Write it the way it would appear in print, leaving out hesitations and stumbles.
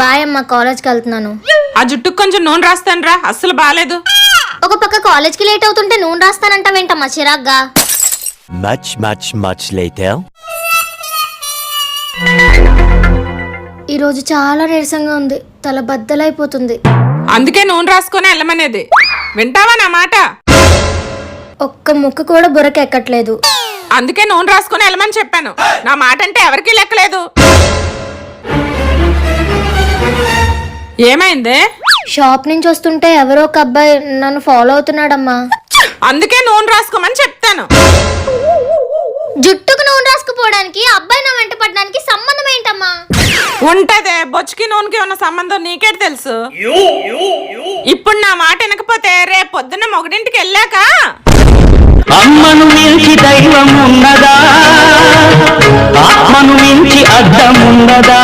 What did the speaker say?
Bye అమ్మా, కాలేజ్కి వెళ్తున్నాను. ఆ జుట్టుకు కొంచెం నూనె రాస్తాను రా, అస్సలు బాలేదు. ఒక పక్క కాలేజ్కి లేట్ అవుతుంటే నూనె రాస్తానంటావేంటమ్మా చిరాగ్గా? Much later. ఈరోజు చాలా నీరసంగా ఉంది, తల బద్దలైపోతుంది. అందుకే నూనె రాసుకొని వెళ్ళమనేది. వింటావా నా మాట? ఒక్క ముక్క కూడా బుర్రకెక్కట్లేదు. అందుకే నూనె రాసుకొని వెళ్ళమని చెప్పాను. నా మాట అంటే ఎవరికీ లెక్కలేదు. ఏమైంది? షాప్ నుంచి వస్తుంటే ఎవరో ఒక అబ్బాయి నన్ను ఫాలో అవుతున్నాడమ్మా. అందుకే నూనె రాసుకోమని చెప్తాను. జుట్టుకు నూనె రాసుకుపోవడానికి అబ్బాయి నా వెంట పడడానికి సంబంధం ఏంటమ్మా? ఉంటదే, బొచ్చుకి నూనెకి ఉన్న సంబంధం నీకే తెలుసు. ఇప్పుడు నా మాట వినకపోతే రేపు పొద్దున్న మొగడింటికి వెళ్ళాక అమ్మను మించి దైవం ఉన్నదా, ఆత్మను మించి అడ్డం ఉన్నదా?